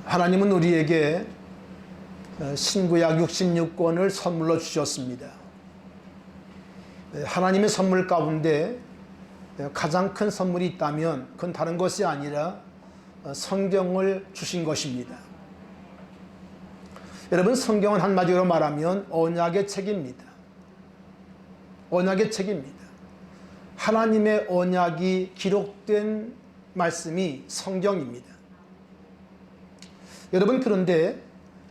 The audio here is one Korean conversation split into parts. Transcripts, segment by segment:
하나님은 우리에게 신구약 66권을 선물로 주셨습니다. 하나님의 선물 가운데 가장 큰 선물이 있다면 그건 다른 것이 아니라 성경을 주신 것입니다. 여러분, 성경은 한마디로 말하면 언약의 책입니다. 언약의 책입니다. 하나님의 언약이 기록된 말씀이 성경입니다. 여러분, 그런데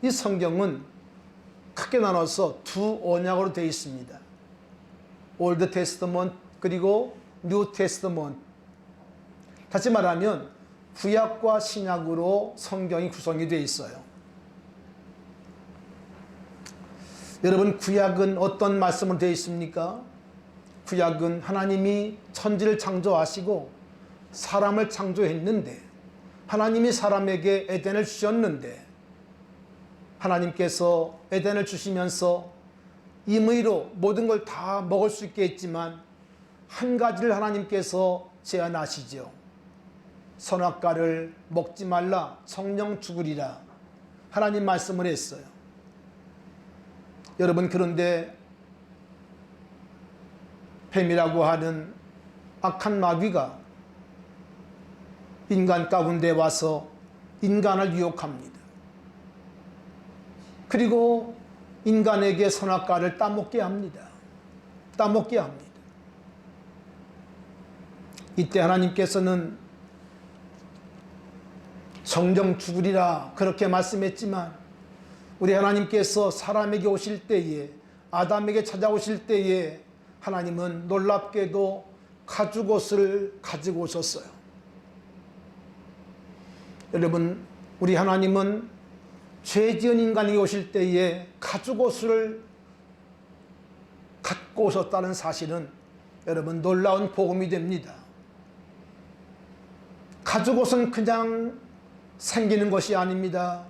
이 성경은 크게 나눠서 두 언약으로 되어 있습니다. 올드 테스트먼트 그리고 뉴 테스트먼트. 다시 말하면 구약과 신약으로 성경이 구성이 되어 있어요. 여러분, 구약은 어떤 말씀으로 되어 있습니까? 구약은 하나님이 천지를 창조하시고 사람을 창조했는데, 하나님이 사람에게 에덴을 주셨는데, 하나님께서 에덴을 주시면서 임의로 모든 걸 다 먹을 수 있게 했지만 한 가지를 하나님께서 제안하시죠. 선악과를 먹지 말라, 성령 죽으리라. 하나님 말씀을 했어요. 여러분, 그런데 뱀이라고 하는 악한 마귀가 인간 가운데 와서 인간을 유혹합니다. 그리고 인간에게 선악과를 따먹게 합니다. 따먹게 합니다. 이때 하나님께서는 성령 죽으리라 그렇게 말씀했지만, 우리 하나님께서 사람에게 오실 때에, 아담에게 찾아오실 때에 하나님은 놀랍게도 가죽옷을 가지고 오셨어요. 여러분, 우리 하나님은 죄 지은 인간이 오실 때에 가죽옷을 갖고 오셨다는 사실은 여러분 놀라운 복음이 됩니다. 가죽옷은 그냥 생기는 것이 아닙니다.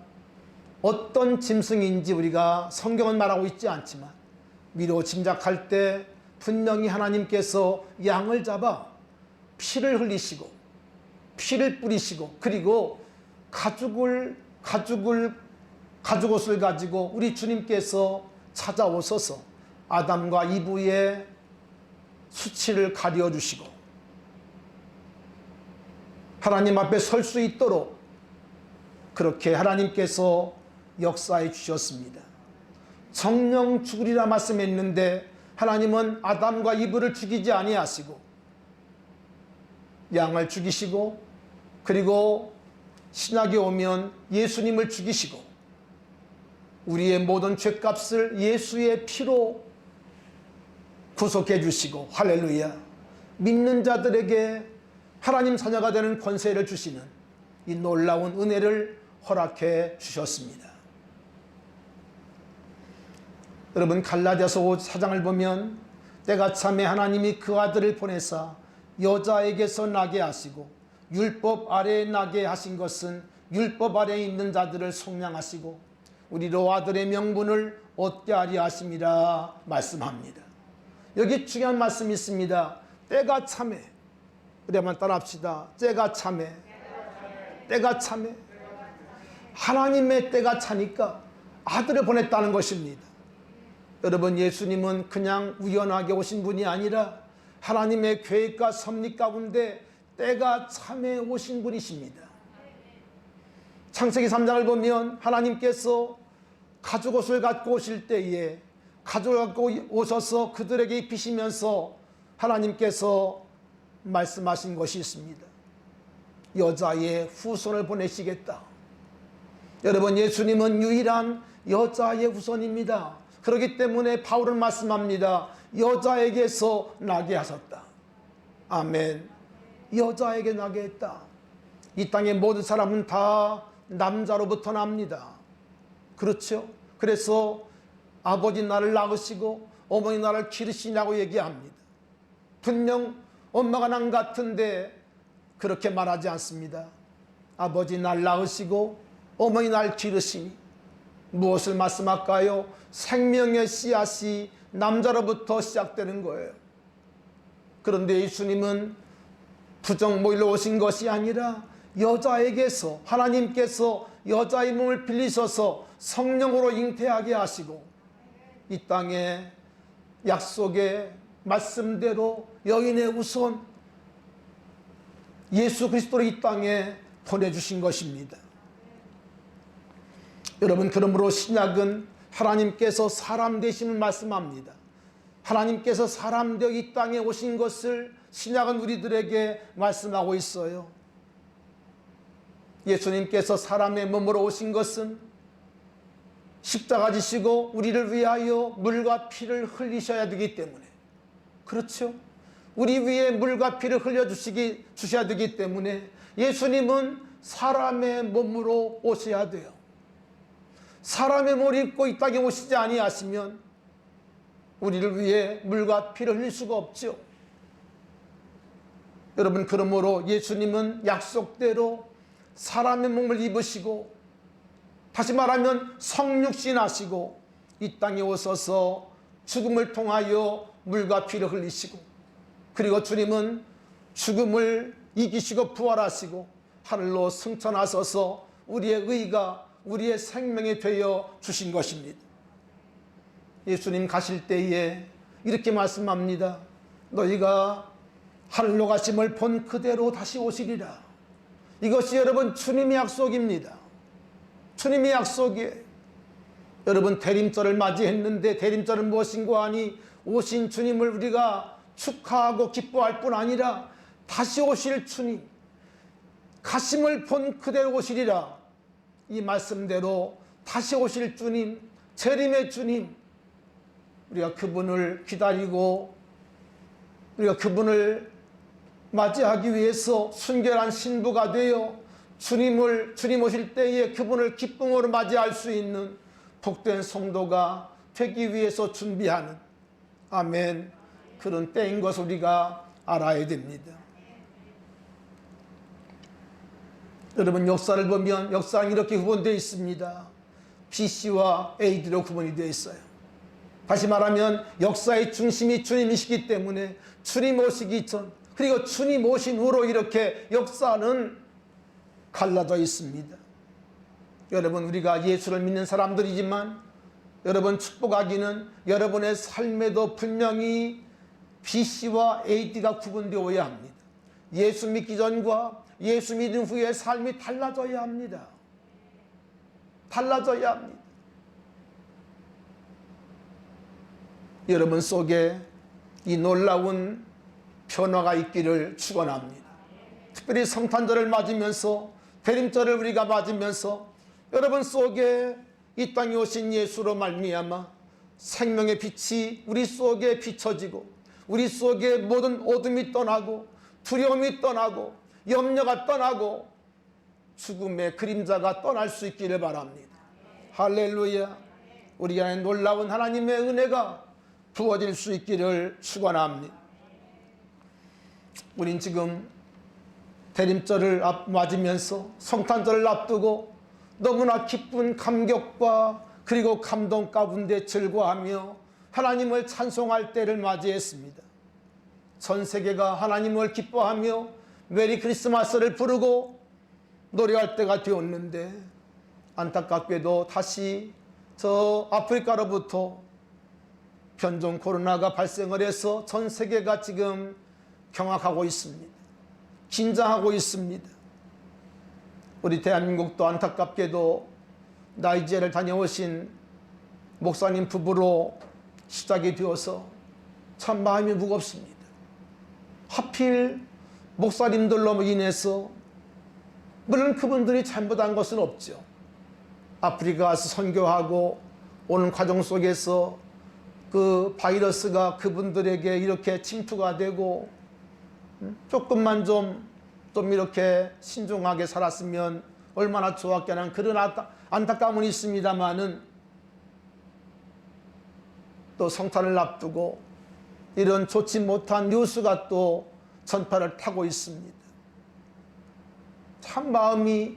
어떤 짐승인지 우리가 성경은 말하고 있지 않지만 미로 짐작할 때 분명히 하나님께서 양을 잡아 피를 흘리시고 피를 뿌리시고, 그리고 가죽옷을 가지고 우리 주님께서 찾아오셔서 아담과 이브의 수치를 가려주시고 하나님 앞에 설 수 있도록 그렇게 하나님께서 역사해 주셨습니다. 성령 죽으리라 말씀했는데 하나님은 아담과 이브를 죽이지 아니하시고 양을 죽이시고, 그리고 신약에 오면 예수님을 죽이시고 우리의 모든 죄값을 예수의 피로 구속해 주시고, 할렐루야, 믿는 자들에게 하나님 자녀가 되는 권세를 주시는 이 놀라운 은혜를 허락해 주셨습니다. 여러분, 갈라디아서 4장을 보면 때가 참에 하나님이 그 아들을 보내사 여자에게서 나게 하시고 율법 아래에 나게 하신 것은 율법 아래에 있는 자들을 속량하시고 우리로 아들의 명분을 얻게 하려 하심이라 말씀합니다. 여기 중요한 말씀이 있습니다. 때가 참에. 우리 한번 따라합시다. 때가 참에. 때가 참에. 하나님의 때가 차니까 아들을 보냈다는 것입니다. 여러분, 예수님은 그냥 우연하게 오신 분이 아니라 하나님의 계획과 섭리 가운데 때가 참에 오신 분이십니다. 창세기 3장을 보면 하나님께서 가죽옷을 갖고 오실 때에 가죽을 갖고 오셔서 그들에게 입히시면서 하나님께서 말씀하신 것이 있습니다. 여자의 후손을 보내시겠다. 여러분, 예수님은 유일한 여자의 후손입니다. 그렇기 때문에 바울은 말씀합니다. 여자에게서 나게 하셨다. 아멘. 여자에게 나게 했다. 이 땅의 모든 사람은 다 남자로부터 납니다. 그렇죠? 그래서 아버지 나를 낳으시고 어머니 나를 기르시냐고 얘기합니다. 분명 엄마가 난 같은데 그렇게 말하지 않습니다. 아버지 날 낳으시고 어머니 날 기르시니 무엇을 말씀할까요? 생명의 씨앗이 남자로부터 시작되는 거예요. 그런데 예수님은 부정모일로 오신 것이 아니라 여자에게서 하나님께서 여자의 몸을 빌리셔서 성령으로 잉태하게 하시고 이 땅에 약속의 말씀대로 여인의 우선 예수 그리스도를 이 땅에 보내주신 것입니다. 여러분, 그러므로 신약은 하나님께서 사람 되심을 말씀합니다. 하나님께서 사람 되어 이 땅에 오신 것을 신약은 우리들에게 말씀하고 있어요. 예수님께서 사람의 몸으로 오신 것은 십자가 지시고 우리를 위하여 물과 피를 흘리셔야 되기 때문에, 그렇죠? 우리 위에 물과 피를 주셔야 되기 때문에 예수님은 사람의 몸으로 오셔야 돼요. 사람의 몸을 입고 이 땅에 오시지 아니하시면 우리를 위해 물과 피를 흘릴 수가 없죠. 여러분, 그러므로 예수님은 약속대로 사람의 몸을 입으시고, 다시 말하면 성육신 하시고 이 땅에 오셔서 죽음을 통하여 물과 피를 흘리시고, 그리고 주님은 죽음을 이기시고 부활하시고 하늘로 승천하셔서 우리의 의가, 우리의 생명이 되어 주신 것입니다. 예수님 가실 때에 이렇게 말씀합니다. 너희가 하늘로 가심을 본 그대로 다시 오시리라. 이것이 여러분 주님의 약속입니다. 주님의 약속이에요. 여러분, 대림절을 맞이했는데 대림절은 무엇인가 하니 오신 주님을 우리가 축하하고 기뻐할 뿐 아니라 다시 오실 주님, 가심을 본 그대로 오시리라. 이 말씀대로 다시 오실 주님, 재림의 주님, 우리가 그분을 기다리고 우리가 그분을 맞이하기 위해서 순결한 신부가 되어 주님 오실 때에 그분을 기쁨으로 맞이할 수 있는 복된 성도가 되기 위해서 준비하는, 아멘, 그런 때인 것을 우리가 알아야 됩니다. 여러분, 역사를 보면 역사는 이렇게 구분되어 있습니다. BC와 AD로 구분이 되어 있어요. 다시 말하면 역사의 중심이 주님이시기 때문에 주님 오시기 전, 그리고 주님 오신 후로 이렇게 역사는 갈라져 있습니다. 여러분, 우리가 예수를 믿는 사람들이지만 여러분, 축복하기는 여러분의 삶에도 분명히 BC와 AD가 구분되어야 합니다. 예수 믿기 전과 예수 믿은 후의 삶이 달라져야 합니다. 달라져야 합니다. 여러분 속에 이 놀라운 변화가 있기를 축원합니다. 특별히 성탄절을 맞으면서, 대림절을 우리가 맞으면서 여러분 속에 이 땅에 오신 예수로 말미암아 생명의 빛이 우리 속에 비춰지고 우리 속에 모든 어둠이 떠나고 두려움이 떠나고 염려가 떠나고 죽음의 그림자가 떠날 수 있기를 바랍니다. 할렐루야. 우리 안에 놀라운 하나님의 은혜가 부어질 수 있기를 축원합니다. 우린 지금 대림절을 맞으면서 성탄절을 앞두고 너무나 기쁜 감격과 그리고 감동 가운데 즐거워하며 하나님을 찬송할 때를 맞이했습니다. 전 세계가 하나님을 기뻐하며 메리 크리스마스를 부르고 노래할 때가 되었는데, 안타깝게도 다시 저 아프리카로부터 변종 코로나가 발생을 해서 전 세계가 지금 경악하고 있습니다. 긴장하고 있습니다. 우리 대한민국도 안타깝게도 나이지리아를 다녀오신 목사님 부부로 시작이 되어서 참 마음이 무겁습니다. 하필 목사님들로 인해서, 물론 그분들이 잘못한 것은 없죠. 아프리카 가서 선교하고 오는 과정 속에서 그 바이러스가 그분들에게 이렇게 침투가 되고 조금만 좀 이렇게 신중하게 살았으면 얼마나 좋았겠냐는 그런 안타까움은 있습니다만은, 또 성탄을 앞두고 이런 좋지 못한 뉴스가 또 전파를 타고 있습니다. 참 마음이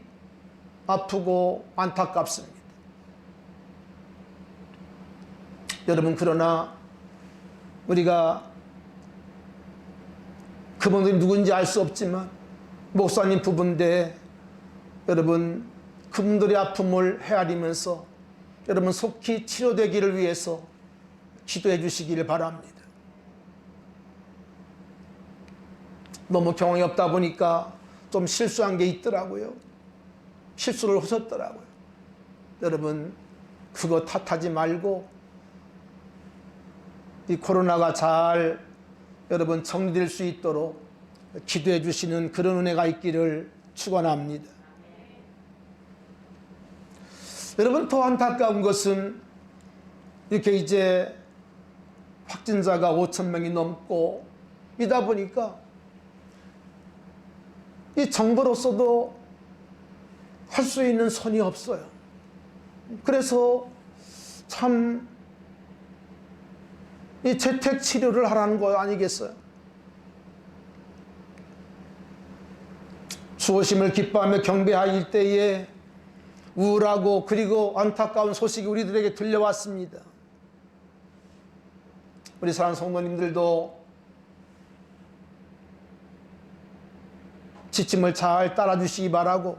아프고 안타깝습니다. 여러분, 그러나 우리가 그분들이 누군지 알 수 없지만 목사님 부부인데 여러분 그분들의 아픔을 헤아리면서 여러분 속히 치료되기를 위해서 기도해 주시기를 바랍니다. 너무 경험이 없다 보니까 좀 실수한 게 있더라고요. 실수를 하셨더라고요. 여러분 그거 탓하지 말고 이 코로나가 잘 여러분 정리될 수 있도록 기도해 주시는 그런 은혜가 있기를 축원합니다. 여러분 더 안타까운 것은 이렇게 이제 확진자가 5,000명이 넘고 이다 보니까 이 정부로서도 할 수 있는 선이 없어요. 그래서 참 이 재택 치료를 하라는 거 아니겠어요? 주오심을 기뻐하며 경배할 때에 우울하고 그리고 안타까운 소식이 우리들에게 들려왔습니다. 우리 사랑하는 성도님들도 지침을 잘 따라주시기 바라고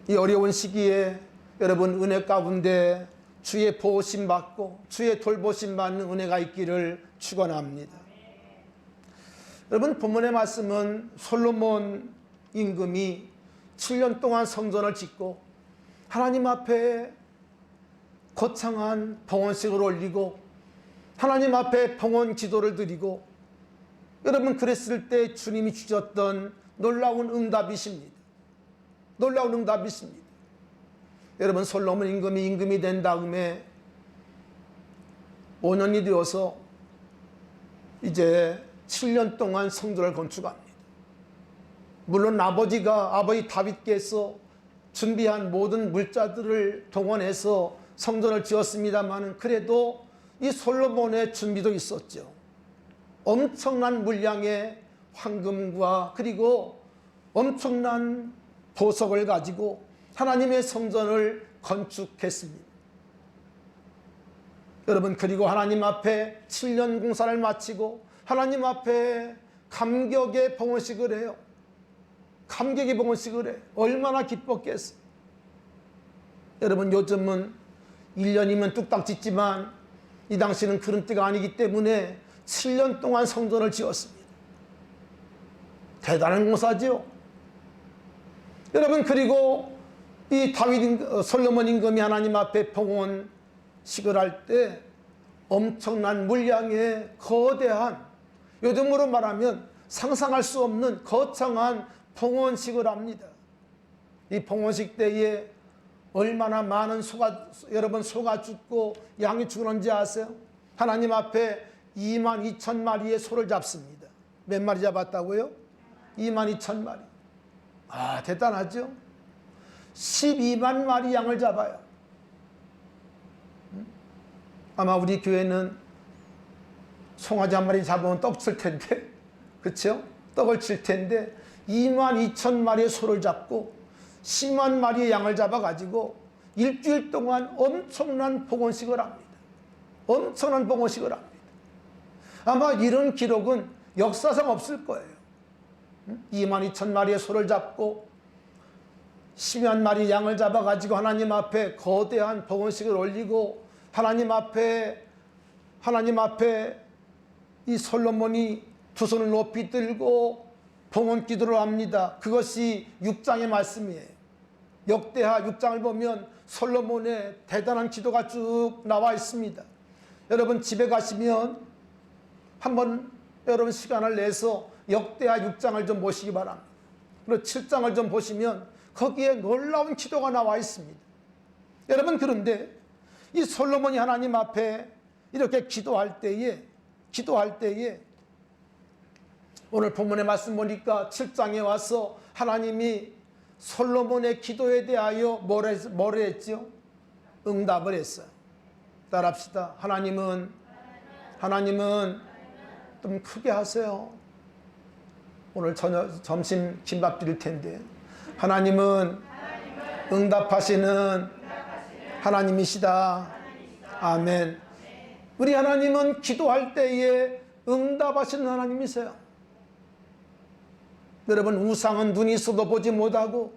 이 어려운 시기에 여러분 은혜 가운데 주의 보호심 받고 주의 돌보심 받는 은혜가 있기를 축원합니다. 여러분 본문의 말씀은 솔로몬 임금이 7년 동안 성전을 짓고 하나님 앞에 거창한 봉헌식을 올리고 하나님 앞에 봉헌 기도를 드리고 여러분 그랬을 때 주님이 주셨던 놀라운 응답이십니다. 놀라운 응답이십니다. 여러분 솔로몬 임금이 된 다음에 5년이 되어서 이제 7년 동안 성전을 건축합니다. 물론 아버지 다윗께서 준비한 모든 물자들을 동원해서 성전을 지었습니다만 그래도 이 솔로몬의 준비도 있었죠. 엄청난 물량의 황금과 그리고 엄청난 보석을 가지고 하나님의 성전을 건축했습니다. 여러분 그리고 하나님 앞에 7년 공사를 마치고 하나님 앞에 감격의 봉헌식을 해요. 감격의 봉헌식을 해. 얼마나 기뻤겠어요. 여러분 요즘은 1년이면 뚝딱 짓지만 이 당시는 그런 때가 아니기 때문에 7년 동안 성전을 지었습니다. 대단한 공사지요. 여러분 그리고 이 솔로몬 임금이 하나님 앞에 봉헌식을 할 때 엄청난 물량의 거대한 요즘으로 말하면 상상할 수 없는 거창한 봉헌식을 합니다. 이 봉헌식 때에 얼마나 많은 소가 죽고 양이 죽었는지 아세요? 하나님 앞에 22,000마리의 소를 잡습니다. 몇 마리 잡았다고요? 22,000마리. 아, 대단하죠? 12만 마리 양을 잡아요. 아마 우리 교회는 송아지 한 마리 잡으면 떡 칠 텐데, 그렇죠? 떡을 칠 텐데 22,000마리의 소를 잡고 10만 마리의 양을 잡아가지고 일주일 동안 엄청난 봉헌식을 합니다. 엄청난 봉헌식을 합니다. 아마 이런 기록은 역사상 없을 거예요. 22,000마리의 소를 잡고 10만 마리 양을 잡아가지고 하나님 앞에 거대한 봉헌식을 올리고 하나님 앞에 이 솔로몬이 두 손을 높이 들고 봉헌 기도를 합니다. 그것이 6장의 말씀이에요. 역대하 6장을 보면 솔로몬의 대단한 기도가 쭉 나와 있습니다. 여러분 집에 가시면 한번 여러분 시간을 내서 역대하 6장을 좀 보시기 바랍니다. 그리고 7장을 좀 보시면 거기에 놀라운 기도가 나와 있습니다. 여러분 그런데 이 솔로몬이 하나님 앞에 이렇게 기도할 때에 오늘 본문의 말씀 보니까 7장에 와서 하나님이 솔로몬의 기도에 대하여 뭐를 했죠? 응답을 했어요. 따라합시다. 하나님은 좀 크게 하세요. 오늘 점심 김밥 드릴 텐데 하나님은 응답하시는 하나님이시다. 아멘. 우리 하나님은 기도할 때에 응답하시는 하나님이세요. 여러분 우상은 눈이 있어도 보지 못하고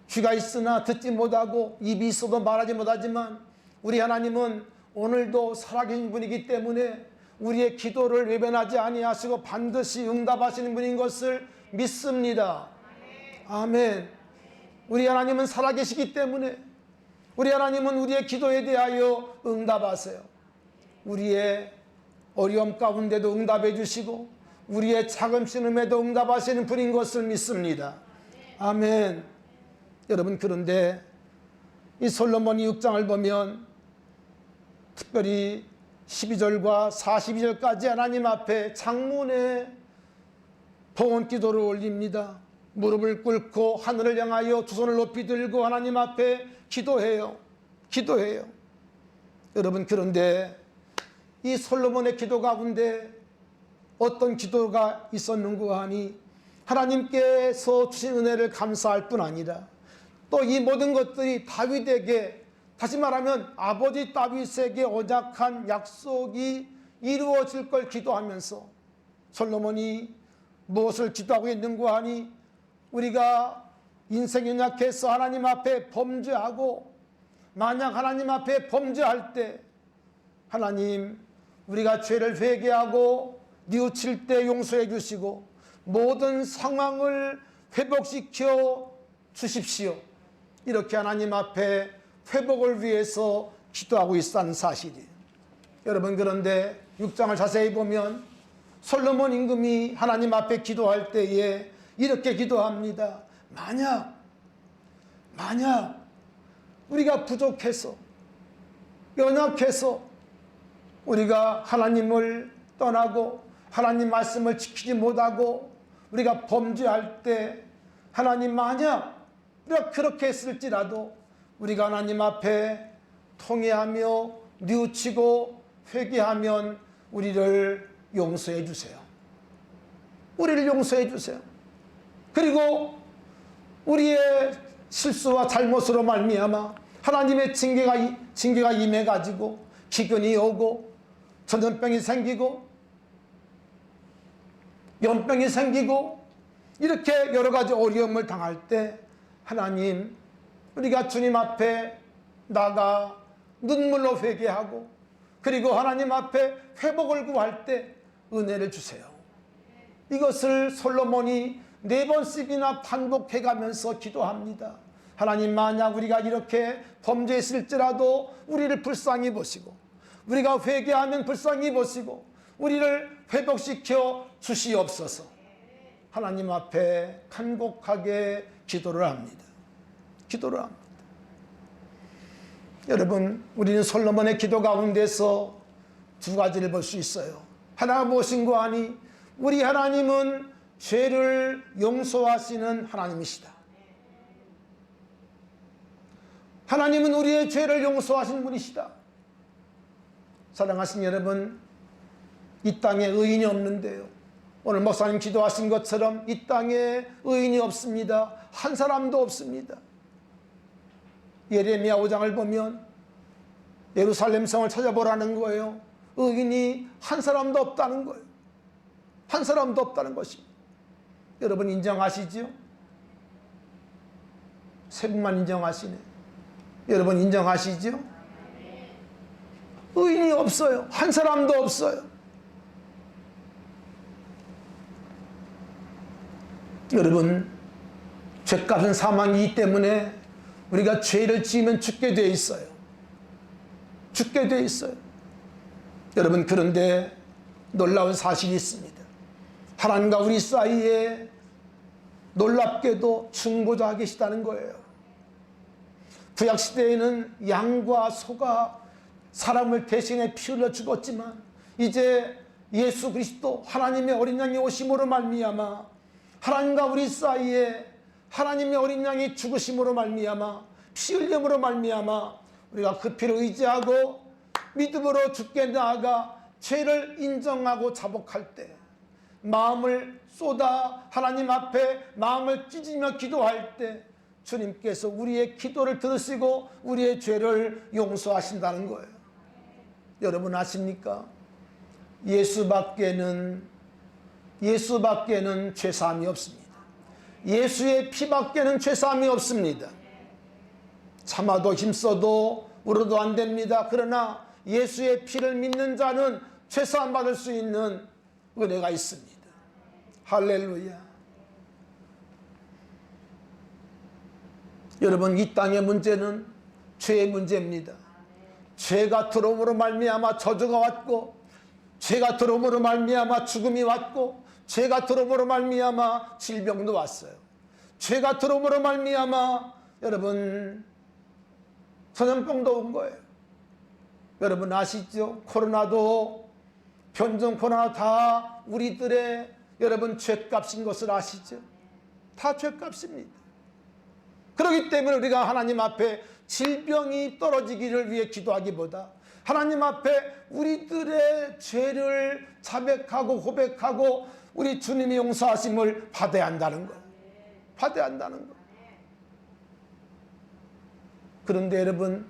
귀가 있으나 듣지 못하고 입이 있어도 말하지 못하지만 우리 하나님은 오늘도 살아계신 분이기 때문에 우리의 기도를 외면하지 아니하시고 반드시 응답하시는 분인 것을 믿습니다. 아멘. 우리 하나님은 살아계시기 때문에 우리 하나님은 우리의 기도에 대하여 응답하세요. 우리의 어려움 가운데도 응답해 주시고 우리의 작은 신음에도 응답하시는 분인 것을 믿습니다. 아멘. 여러분, 그런데 이 솔로몬이 6장을 보면 특별히 12절과 42절까지 하나님 앞에 장문의 봉헌 기도를 올립니다. 무릎을 꿇고 하늘을 향하여 두 손을 높이 들고 하나님 앞에 기도해요. 여러분, 그런데 이 솔로몬의 기도 가운데 어떤 기도가 있었는가 하니 하나님께서 주신 은혜를 감사할 뿐 아니라 또 이 모든 것들이 다윗에게, 다시 말하면 아버지 다윗에게 언약한 약속이 이루어질 걸 기도하면서 솔로몬이 무엇을 기도하고 있는가 하니 우리가 인생이 연약해서 하나님 앞에 범죄하고 만약 하나님 앞에 범죄할 때 하나님, 우리가 죄를 회개하고 뉘우칠 때 용서해 주시고 모든 상황을 회복시켜 주십시오. 이렇게 하나님 앞에 회복을 위해서 기도하고 있다는 사실이에요. 여러분, 그런데 6장을 자세히 보면 솔로몬 임금이 하나님 앞에 기도할 때에 이렇게 기도합니다. 만약 우리가 부족해서 연약해서 우리가 하나님을 떠나고 하나님 말씀을 지키지 못하고 우리가 범죄할 때 하나님, 만약 우리가 그렇게 했을지라도 우리가 하나님 앞에 통회하며 뉘우치고 회개하면 우리를 용서해 주세요. 우리를 용서해 주세요. 그리고 우리의 실수와 잘못으로 말미암아 하나님의 징계가 임해가지고 기근이 오고 전염병이 생기고 연병이 생기고 이렇게 여러 가지 어려움을 당할 때 하나님, 우리가 주님 앞에 나가 눈물로 회개하고 그리고 하나님 앞에 회복을 구할 때 은혜를 주세요. 이것을 솔로몬이 4번씩이나 반복해가면서 기도합니다. 하나님, 만약 우리가 이렇게 범죄했을지라도 우리를 불쌍히 보시고 우리가 회개하면 불쌍히 보시고 우리를 회복시켜 주시옵소서. 하나님 앞에 간곡하게 기도를 합니다. 여러분, 우리는 솔로몬의 기도 가운데서 두 가지를 볼 수 있어요. 하나가 무엇인가 하니 우리 하나님은 죄를 용서하시는 하나님이시다. 하나님은 우리의 죄를 용서하시는 분이시다. 사랑하신 여러분, 이 땅에 의인이 없는데요, 오늘 목사님 기도하신 것처럼 이 땅에 의인이 없습니다. 한 사람도 없습니다. 예레미야 5장을 보면 예루살렘 성을 찾아보라는 거예요. 의인이 한 사람도 없다는 거예요. 한 사람도 없다는 것입니다. 여러분, 인정하시죠? 세 분만 인정하시네. 여러분, 인정하시죠? 의인이 없어요. 한 사람도 없어요. 여러분, 죄값은 사망이기 때문에 우리가 죄를 지으면 죽게 돼 있어요. 여러분, 그런데 놀라운 사실이 있습니다. 하나님과 우리 사이에 놀랍게도 중보자가 계시다는 거예요. 구약시대에는 양과 소가 사람을 대신해 피 흘려 죽었지만 이제 예수 그리스도 하나님의 어린 양이 오심으로 말미암아 하나님과 우리 사이에 하나님의 어린 양이 죽으심으로 말미암아 피 흘림으로 말미암아 우리가 그 피를 의지하고 믿음으로 주께 나아가 죄를 인정하고 자복할 때 마음을 쏟아 하나님 앞에 마음을 찢으며 기도할 때 주님께서 우리의 기도를 들으시고 우리의 죄를 용서하신다는 거예요. 여러분 아십니까? 예수밖에는 죄사함이 없습니다. 예수의 피밖에는 죄사함이 없습니다. 참아도 힘써도 울어도 안 됩니다. 그러나 예수의 피를 믿는 자는 죄사함 받을 수 있는 은혜가 있습니다. 할렐루야. 여러분, 이 땅의 문제는 죄의 문제입니다. 죄가 들어옴으로 말미암아 저주가 왔고, 죄가 들어옴으로 말미암아 죽음이 왔고, 죄가 들어옴으로 말미암아 질병도 왔어요. 죄가 들어옴으로 말미암아 여러분 전염병도 온 거예요. 여러분 아시죠? 코로나도, 변종 코로나 다 우리들의 여러분 죄값인 것을 아시죠? 다 죄값입니다. 그렇기 때문에 우리가 하나님 앞에 질병이 떨어지기를 위해 기도하기보다 하나님 앞에 우리들의 죄를 자백하고 고백하고 우리 주님의 용서하심을 받아야 한다는 것. 받아야 한다는 것. 그런데 여러분,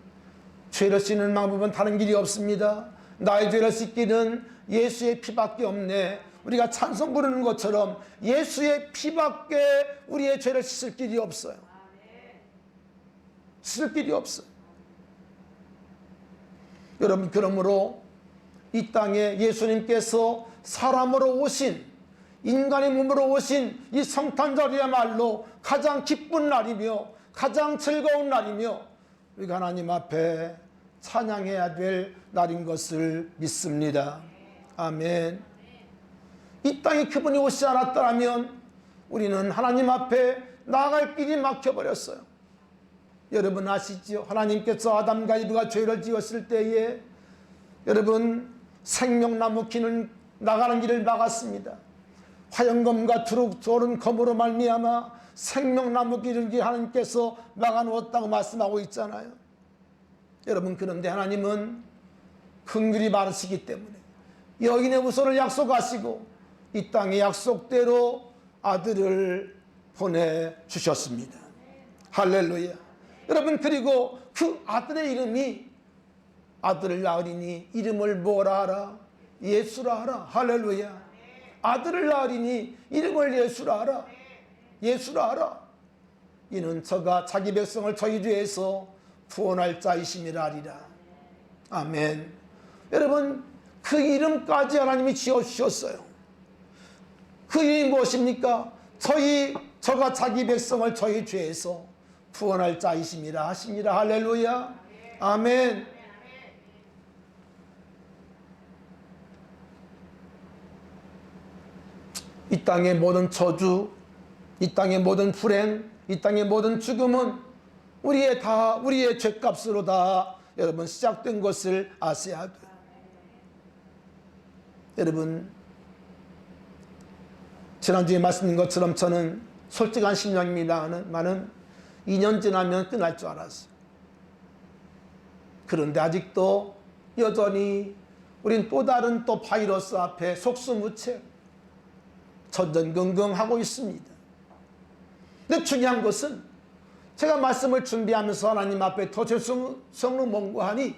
죄를 씻는 방법은 다른 길이 없습니다. 나의 죄를 씻기는 예수의 피밖에 없네. 우리가 찬송 부르는 것처럼 예수의 피밖에 우리의 죄를 씻을 길이 없어요. 씻을 길이 없어요. 여러분, 그러므로 이 땅에 예수님께서 사람으로 오신, 인간의 몸으로 오신 이 성탄절이야말로 가장 기쁜 날이며 가장 즐거운 날이며 우리가 하나님 앞에 찬양해야 될 날인 것을 믿습니다. 아멘. 이 땅에 그분이 오시지 않았더라면 우리는 하나님 앞에 나아갈 길이 막혀버렸어요. 여러분 아시죠? 하나님께서 아담과 이브가 죄를 지었을 때에 여러분 생명나무 키는 나가는 길을 막았습니다. 화영검과 두른 검으로 말미암아 생명나무 길을 하나님께서 막아놓았다고 말씀하고 있잖아요. 여러분, 그런데 하나님은 긍휼이 많으시기 때문에 여인의 후손을 약속하시고 이 땅의 약속대로 아들을 보내주셨습니다. 할렐루야. 여러분, 그리고 그 아들의 이름이, 아들을 낳으리니 이름을 뭐라 하라? 예수라 하라. 할렐루야. 아들을 낳으리니 이름을 예수라 하라. 예수라 하라. 이는 저가 자기 백성을 저희 죄에서 구원할 자이심이라 하리라. 아멘. 여러분, 그 이름까지 하나님이 지어주셨어요. 그 이름이 무엇입니까? 저가 자기 백성을 저희 죄에서 구원할 자이심이라 하시니라. 할렐루야. 아멘. 이 땅의 모든 저주, 이 땅의 모든 불행, 이 땅의 모든 죽음은 우리의 죄값으로 다 여러분 시작된 것을 아셔야 돼요. 여러분, 지난주에 말씀드린 것처럼 저는 솔직한 심령입니다만은 2년 지나면 끝날 줄 알았어요. 그런데 아직도 여전히 우린 또 다른 바이러스 앞에 속수무책 전전긍긍하고 있습니다. 근데 중요한 것은 제가 말씀을 준비하면서 하나님 앞에 더 죄성을 mon고하니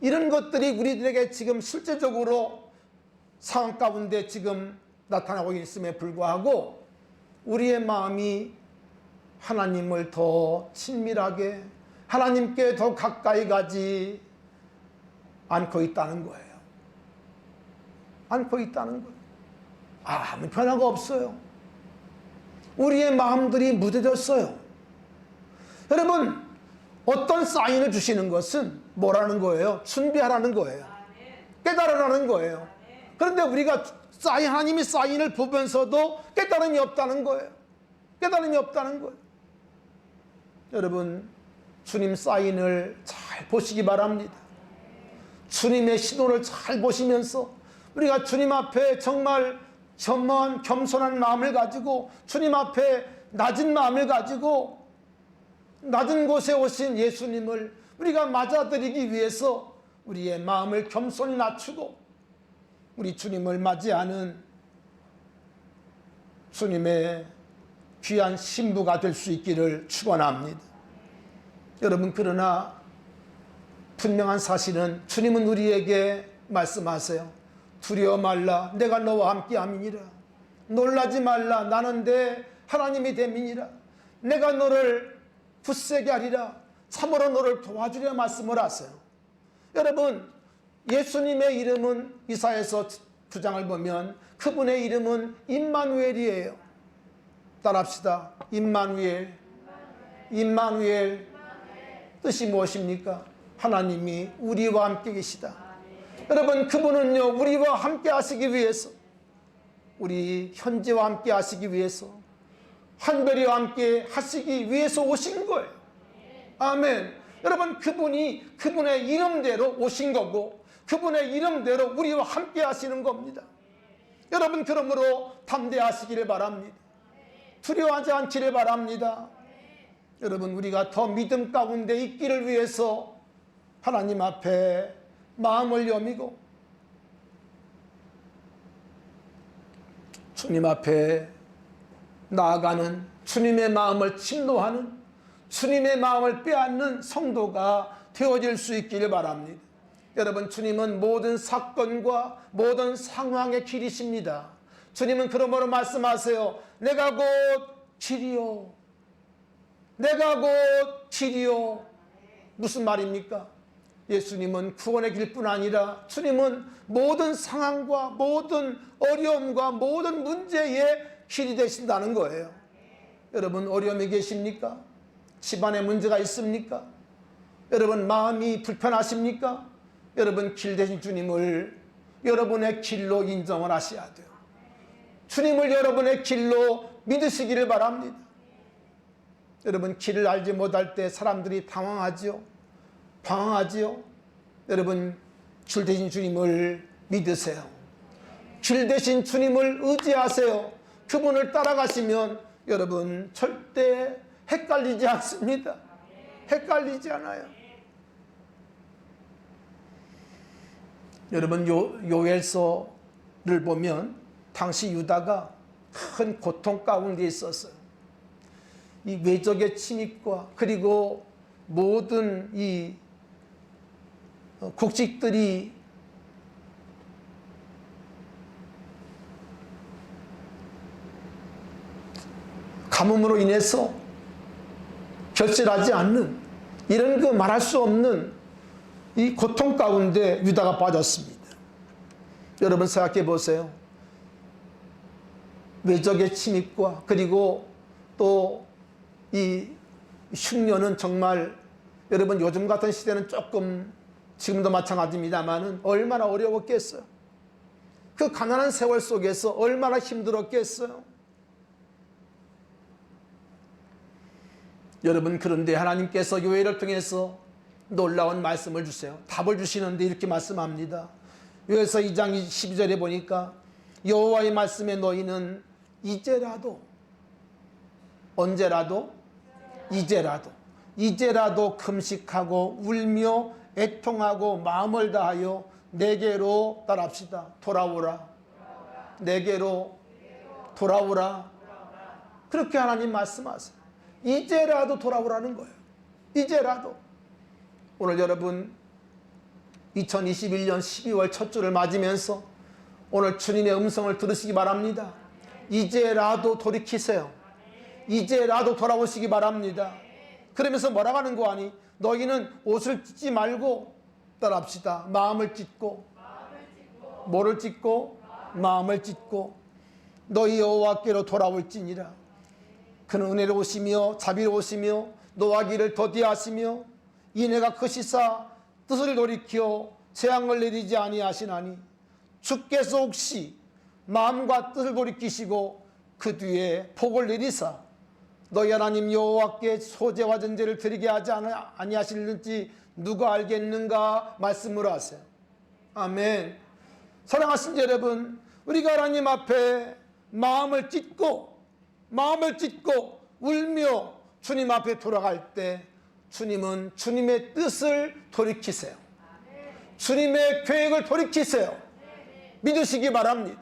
이런 것들이 우리들에게 지금 실제적으로 상황 가운데 지금 나타나고 있음에 불구하고 우리의 마음이 하나님을 더 친밀하게, 하나님께 더 가까이 가지 않고 있다는 거예요. 않고 있다는 거예요. 아무 변화가 없어요. 우리의 마음들이 무뎌졌어요. 여러분, 어떤 사인을 주시는 것은 뭐라는 거예요? 준비하라는 거예요. 깨달으라는 거예요. 그런데 우리가 하나님이 사인을 보면서도 깨달음이 없다는 거예요. 깨달음이 없다는 거예요. 여러분, 주님 사인을 잘 보시기 바랍니다. 주님의 신호를 잘 보시면서 우리가 주님 앞에 정말 겸허한 겸손한 마음을 가지고 주님 앞에 낮은 마음을 가지고 낮은 곳에 오신 예수님을 우리가 맞아들이기 위해서 우리의 마음을 겸손히 낮추고 우리 주님을 맞이하는 주님의 귀한 신부가 될 수 있기를 축원합니다. 여러분, 그러나 분명한 사실은 주님은 우리에게 말씀하세요. 두려워 말라, 내가 너와 함께 함이니라. 놀라지 말라, 나는 내 하나님이 됨이니라. 내가 너를 굳세게 하리라. 참으로 너를 도와주려 말씀을 하세요. 여러분, 예수님의 이름은 이사야서 9장을 보면 그분의 이름은 임마누엘이에요. 따라합시다. 임마누엘. 임마누엘. 뜻이 무엇입니까? 하나님이 우리와 함께 계시다. 여러분, 그분은요, 우리와 함께 하시기 위해서, 우리 현재와 함께 하시기 위해서, 한별이와 함께 하시기 위해서 오신 거예요. 아멘. 여러분, 그분이 그분의 이름대로 오신 거고, 그분의 이름대로 우리와 함께 하시는 겁니다. 여러분, 그러므로 담대하시기를 바랍니다. 두려워하지 않기를 바랍니다. 여러분, 우리가 더 믿음 가운데 있기를 위해서 하나님 앞에 마음을 여미고 주님 앞에 나아가는, 주님의 마음을 침노하는, 주님의 마음을 빼앗는 성도가 되어질 수 있기를 바랍니다. 여러분, 주님은 모든 사건과 모든 상황의 길이십니다. 주님은 그러므로 말씀하세요. 내가 곧 길이요. 내가 곧 길이요. 무슨 말입니까? 예수님은 구원의 길뿐 아니라 주님은 모든 상황과 모든 어려움과 모든 문제의 길이 되신다는 거예요. 여러분, 어려움이 계십니까? 집안에 문제가 있습니까? 여러분, 마음이 불편하십니까? 여러분, 길 대신 주님을 여러분의 길로 인정을 하셔야 돼요. 주님을 여러분의 길로 믿으시기를 바랍니다. 여러분, 길을 알지 못할 때 사람들이 당황하지요. 방황하지요. 여러분, 길 대신 주님을 믿으세요. 길 대신 주님을 의지하세요. 그분을 따라가시면 여러분 절대 헷갈리지 않습니다. 헷갈리지 않아요. 여러분, 요엘서를 보면 당시 유다가 큰 고통 가운데 있었어요. 이 외적의 침입과 그리고 모든 이 국직들이 가뭄으로 인해서 결실하지 않는 이런 그 말할 수 없는 이 고통 가운데 유다가 빠졌습니다. 여러분, 생각해 보세요. 외적의 침입과 그리고 또 이 흉년은 정말, 여러분, 요즘 같은 시대는 조금, 지금도 마찬가지입니다만은 얼마나 어려웠겠어요. 그 가난한 세월 속에서 얼마나 힘들었겠어요. 여러분, 그런데 하나님께서 요엘을 통해서 놀라운 말씀을 주세요. 답을 주시는데 이렇게 말씀합니다. 요엘서 2장 12절에 보니까 여호와의 말씀에 너희는 이제라도, 언제라도, 이제라도 금식하고 울며 애통하고 마음을 다하여 내게로, 따라합시다, 돌아오라. 내게로 돌아오라. 그렇게 하나님 말씀하세요. 이제라도 돌아오라는 거예요. 이제라도. 오늘 여러분 2021년 12월 첫 주를 맞으면서 오늘 주님의 음성을 들으시기 바랍니다. 이제라도 돌이키세요. 이제라도 돌아오시기 바랍니다. 그러면서 뭐라고 하는 거 아니? 너희는 옷을 찢지 말고, 따라합시다, 마음을 찢고, 뭐를 찢고? 마음을 찢고 너희 여호와께로 돌아올지니라. 그는 은혜로우시며 자비로우시며 노하기를 더디하시며 이내가 크시사 뜻을 돌이켜 재앙을 내리지 아니하시나니, 주께서 혹시 마음과 뜻을 돌이키시고 그 뒤에 복을 내리사 너희 하나님 여호와께 소제와 전제를 드리게 하지 아니하실는지 누가 알겠는가 말씀을 하세요. 아멘. 사랑하신 여러분, 우리가 하나님 앞에 마음을 찢고 울며 주님 앞에 돌아갈 때 주님은 주님의 뜻을 돌이키세요. 주님의 계획을 돌이키세요. 믿으시기 바랍니다.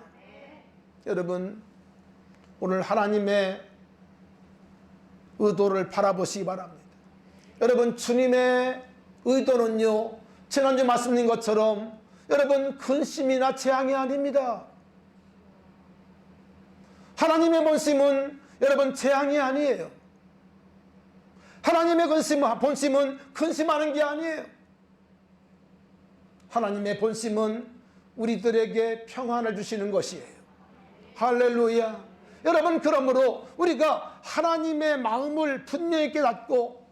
여러분, 오늘 하나님의 의도를 바라보시기 바랍니다. 여러분, 주님의 의도는요, 지난주 말씀드린 것처럼 여러분 근심이나 재앙이 아닙니다. 하나님의 본심은 여러분 재앙이 아니에요. 하나님의 본심은 근심하는 게 아니에요. 하나님의 본심은 우리들에게 평안을 주시는 것이에요. 할렐루야. 여러분, 그러므로 우리가 하나님의 마음을 분명히 깨닫고,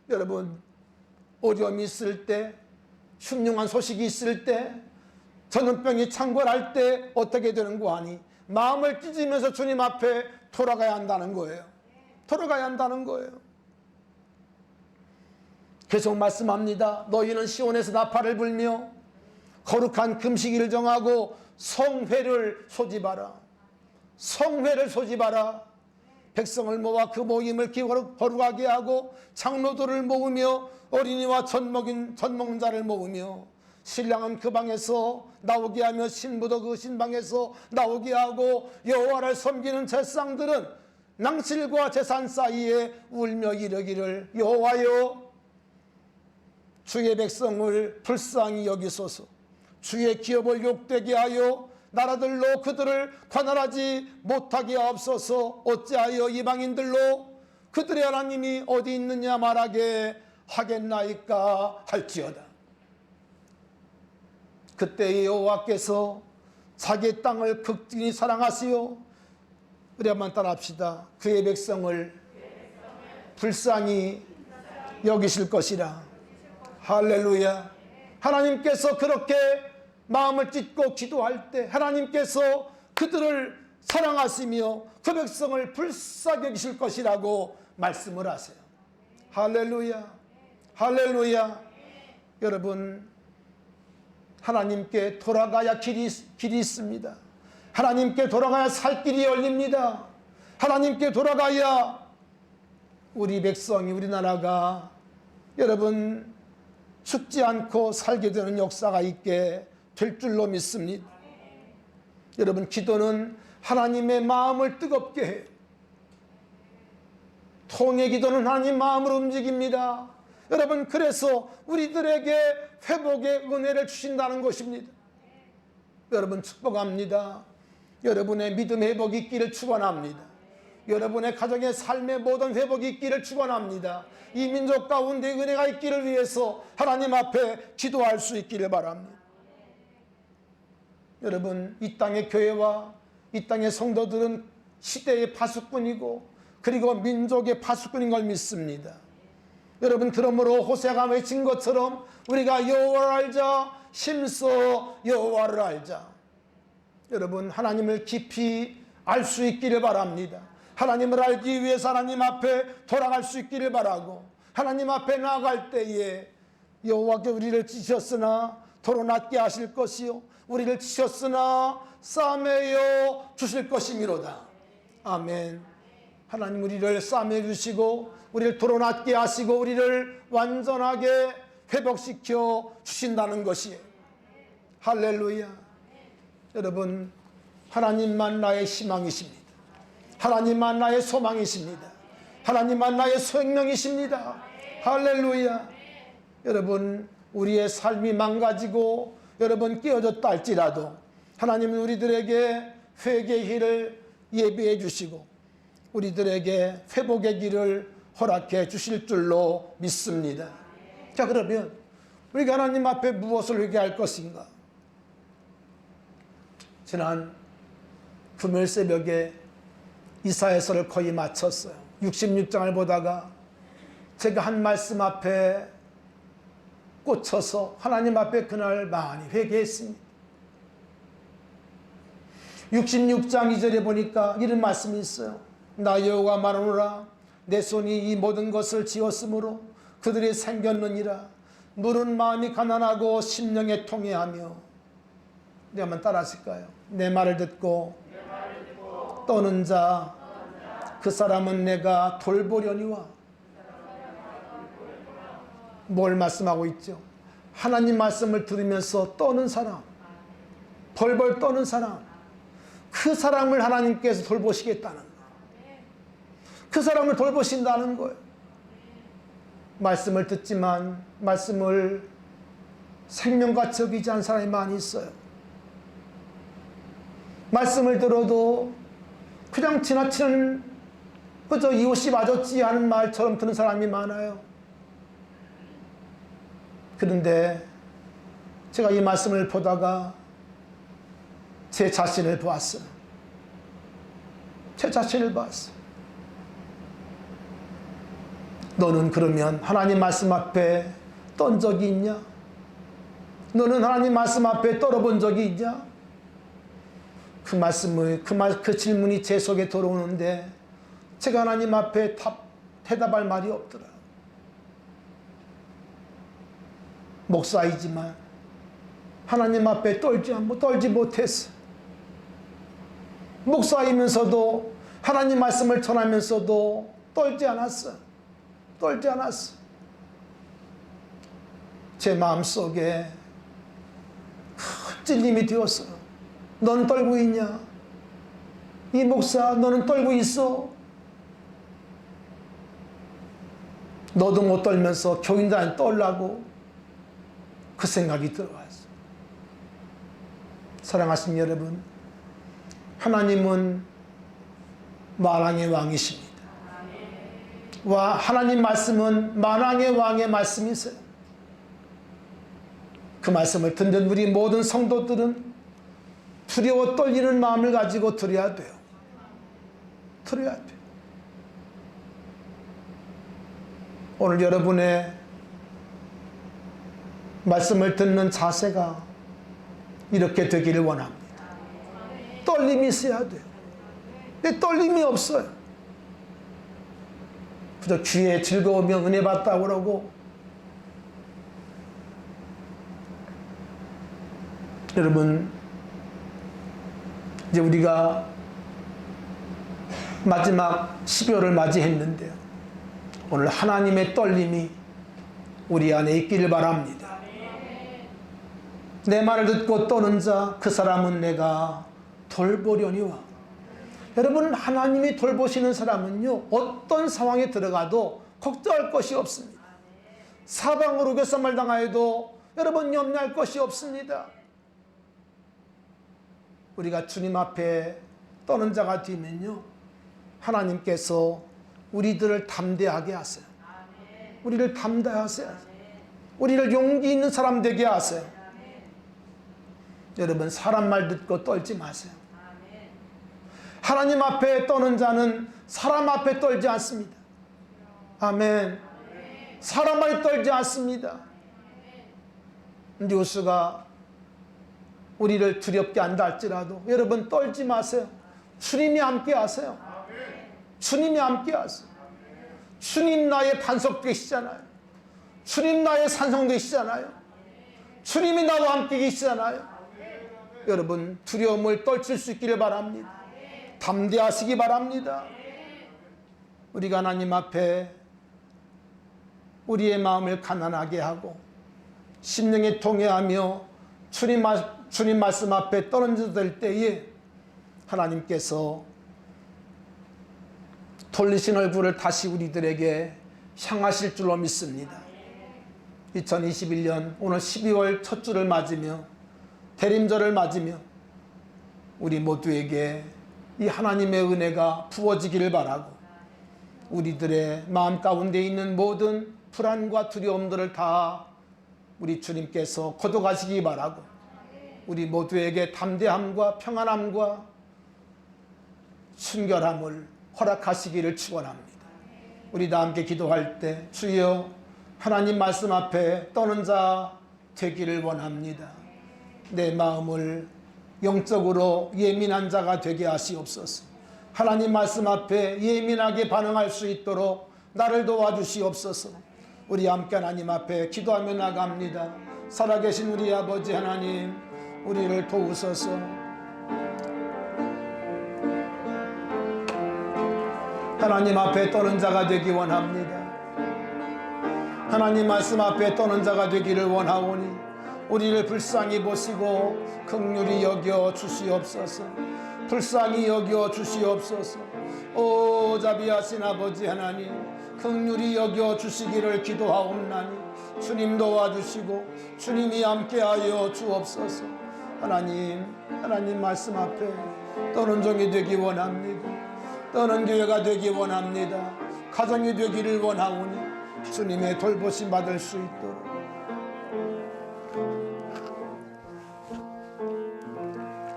여러분 어려움이 있을 때, 흉흉한 소식이 있을 때, 전염병이 창궐할 때 어떻게 되는 거 아니? 마음을 찢으면서 주님 앞에 돌아가야 한다는 거예요. 돌아가야 한다는 거예요. 계속 말씀합니다. 너희는 시온에서 나팔을 불며 거룩한 금식일을 정하고 성회를 소집하라. 성회를 소집하라. 백성을 모아 그 모임을 거룩하게 하고 장로들을 모으며 어린이와 젖먹는 자를 모으며 신랑은 그 방에서 나오게 하며 신부도 그 신방에서 나오게 하고 여호와를 섬기는 제사장들은 낭실과 제산 사이에 울며 이르기를 여호와여 주의 백성을 불쌍히 여기소서. 주의 기업을 욕되게 하여 나라들로 그들을 관할하지 못하게 하옵소서. 어찌하여 이방인들로 그들의 하나님이 어디 있느냐 말하게 하겠나이까 할지어다. 그때 여호와께서 자기의 땅을 극진히 사랑하시오. 우리 한번 따라합시다. 그의 백성을 불쌍히 여기실 것이라. 할렐루야. 하나님께서 그렇게 마음을 찢고 기도할 때 하나님께서 그들을 사랑하시며 그 백성을 불쌍히 여기실 것이라고 말씀을 하세요. 할렐루야. 할렐루야. 여러분, 하나님께 돌아가야 길이 있습니다. 하나님께 돌아가야 살 길이 열립니다. 하나님께 돌아가야 우리 백성이, 우리나라가 여러분 죽지 않고 살게 되는 역사가 있게 될 줄로 믿습니다. 여러분, 기도는 하나님의 마음을 뜨겁게 해요. 통의 기도는 하나님 마음을 움직입니다. 여러분, 그래서 우리들에게 회복의 은혜를 주신다는 것입니다. 여러분, 축복합니다. 여러분의 믿음 회복이 있기를 축원합니다. 여러분의 가정의 삶의 모든 회복이 있기를 축원합니다. 이 민족 가운데 은혜가 있기를 위해서 하나님 앞에 기도할 수 있기를 바랍니다. 여러분, 이 땅의 교회와 이 땅의 성도들은 시대의 파수꾼이고 그리고 민족의 파수꾼인 걸 믿습니다. 여러분, 그러므로 호세아가 외친 것처럼 우리가 여호와를 알자, 심써 여호와를 알자. 여러분, 하나님을 깊이 알 수 있기를 바랍니다. 하나님을 알기 위해서 하나님 앞에 돌아갈 수 있기를 바라고, 하나님 앞에 나아갈 때에 여호와께 우리를 찢으셨으나 도로 낫게 하실 것이요 우리를 치셨으나 싸매어 주실 것이미로다. 아멘. 하나님 우리를 싸매 주시고 우리를 도로 낫게 하시고 우리를 완전하게 회복시켜 주신다는 것이에요. 할렐루야. 여러분, 하나님만 나의 희망이십니다. 하나님만 나의 소망이십니다. 하나님만 나의 생명이십니다. 할렐루야. 여러분, 우리의 삶이 망가지고 여러분 깨어졌다 할지라도 하나님은 우리들에게 회개의 길을 예비해 주시고 우리들에게 회복의 길을 허락해 주실 줄로 믿습니다. 자, 그러면 우리가 하나님 앞에 무엇을 회개할 것인가? 지난 금요일 새벽에 이사야서를 거의 마쳤어요. 66장을 보다가 제가 한 말씀 앞에 꽂혀서 하나님 앞에 그날 많이 회개했습니다. 66장 2절에 보니까 이런 말씀이 있어요. 나 여호와 말하노라 내 손이 이 모든 것을 지었으므로 그들이 생겼느니라. 물은 마음이 가난하고 심령에 통해하며. 우리 한번 따라 하실까요? 내 말을 듣고 떠는 자 그 사람은 내가 돌보려니와. 뭘 말씀하고 있죠? 하나님 말씀을 들으면서 떠는 사람, 벌벌 떠는 사람, 그 사람을 하나님께서 돌보시겠다는 거예요. 그 사람을 돌보신다는 거예요. 말씀을 듣지만 말씀을 생명같이 여기지 않은 사람이 많이 있어요. 말씀을 들어도 그냥 지나치는 그저 이웃이 맞았지 하는 말처럼 드는 사람이 많아요. 그런데 제가 이 말씀을 보다가 제 자신을 보았어요. 제 자신을 봤어요. 너는 그러면 하나님 말씀 앞에 떤 적이 있냐? 너는 하나님 말씀 앞에 떨어본 적이 있냐? 그 질문이 제 속에 들어오는데 제가 하나님 앞에 대답할 말이 없더라. 목사이지만 하나님 앞에 떨지 못했어. 목사이면서도 하나님 말씀을 전하면서도 떨지 않았어. 제 마음속에 큰 찔림이 되었어. 넌 떨고 있냐? 이 목사, 너는 떨고 있어? 너도 못 떨면서 교인들한테 떨라고? 그 생각이 들어왔어. 사랑하신 여러분, 하나님은 만왕의 왕이십니다. 하나님 말씀은 만왕의 왕의 말씀이세요. 그 말씀을 듣는 우리 모든 성도들은 두려워 떨리는 마음을 가지고 들어야 돼요. 오늘 여러분의 말씀을 듣는 자세가 이렇게 되기를 원합니다. 떨림이 있어야 돼요. 근데 떨림이 없어요. 그저 귀에 즐거우면 은혜 받다고 그러고, 여러분, 이제 우리가 마지막 12월을 맞이했는데요. 오늘 하나님의 떨림이 우리 안에 있기를 바랍니다. 내 말을 듣고 떠는 자, 그 사람은 내가 돌보려니와. 여러분, 하나님이 돌보시는 사람은요, 어떤 상황에 들어가도 걱정할 것이 없습니다. 사방으로 괴쌈을 당하여도 여러분 염려할 것이 없습니다. 우리가 주님 앞에 떠는 자가 되면요, 하나님께서 우리들을 담대하게 하세요. 우리를 담대하세요. 우리를 용기 있는 사람 되게 하세요. 여러분, 사람 말 듣고 떨지 마세요. 하나님 앞에 떠는 자는 사람 앞에 떨지 않습니다. 아멘. 사람 말에 떨지 않습니다. 뉴스가 우리를 두렵게 한다 할지라도 여러분 떨지 마세요. 주님이 함께 하세요. 주님이 함께 하세요. 주님 나의 반석 되시잖아요. 주님 나의 산성 되시잖아요. 주님이 나와 함께 계시잖아요. 여러분, 두려움을 떨칠 수 있기를 바랍니다. 담대하시기 바랍니다. 우리가 하나님 앞에 우리의 마음을 가난하게 하고 심령에 통회하며 주님 말씀 앞에 떨어질 때에 하나님께서 돌리신 얼굴을 다시 우리들에게 향하실 줄로 믿습니다. 2021년 오늘 12월 첫 주를 맞으며 대림절을 맞으며 우리 모두에게 이 하나님의 은혜가 부어지기를 바라고, 우리들의 마음 가운데 있는 모든 불안과 두려움들을 다 우리 주님께서 거둬가시기 바라고, 우리 모두에게 담대함과 평안함과 순결함을 허락하시기를 축원합니다. 우리 다 함께 기도할 때 주여 하나님 말씀 앞에 떠는 자 되기를 원합니다. 내 마음을 영적으로 예민한 자가 되게 하시옵소서. 하나님 말씀 앞에 예민하게 반응할 수 있도록 나를 도와주시옵소서. 우리 함께 하나님 앞에 기도하며 나갑니다. 살아계신 우리 아버지 하나님, 우리를 도우소서. 하나님 앞에 떠는 자가 되기 원합니다. 하나님 말씀 앞에 떠는 자가 되기를 원하오니 우리를 불쌍히 보시고 긍휼히 여겨 주시옵소서. 불쌍히 여겨 주시옵소서. 오 자비하신 아버지 하나님, 긍휼히 여겨 주시기를 기도하옵나니 주님 도와주시고 주님이 함께하여 주옵소서. 하나님 말씀 앞에 떠는 종이 되기 원합니다. 떠는 교회가 되기 원합니다. 가정이 되기를 원하오니 주님의 돌보심 받을 수 있도록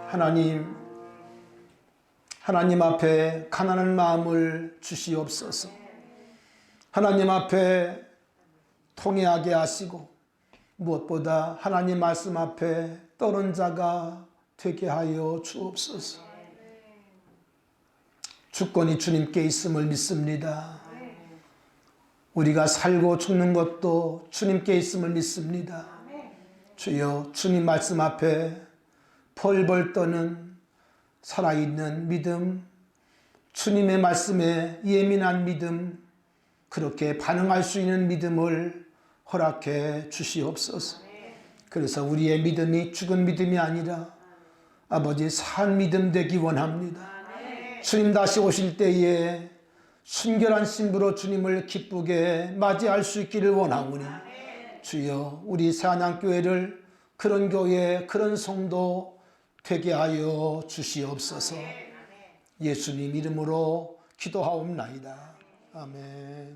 하나님 앞에 가난한 마음을 주시옵소서. 하나님 앞에 통회하게 하시고 무엇보다 하나님 말씀 앞에 떠는 자가 되게 하여 주옵소서. 주권이 주님께 있음을 믿습니다. 우리가 살고 죽는 것도 주님께 있음을 믿습니다. 주여, 주님 말씀 앞에 벌벌 떠는 살아있는 믿음, 주님의 말씀에 예민한 믿음, 그렇게 반응할 수 있는 믿음을 허락해 주시옵소서. 그래서 우리의 믿음이 죽은 믿음이 아니라 아버지 산 믿음 되기 원합니다. 주님 다시 오실 때에 순결한 신부로 주님을 기쁘게 맞이할 수 있기를 원하오니 주여, 우리 새한양교회를 그런 교회, 그런 성도 되게 하여 주시옵소서. 예수님 이름으로 기도하옵나이다. 아멘.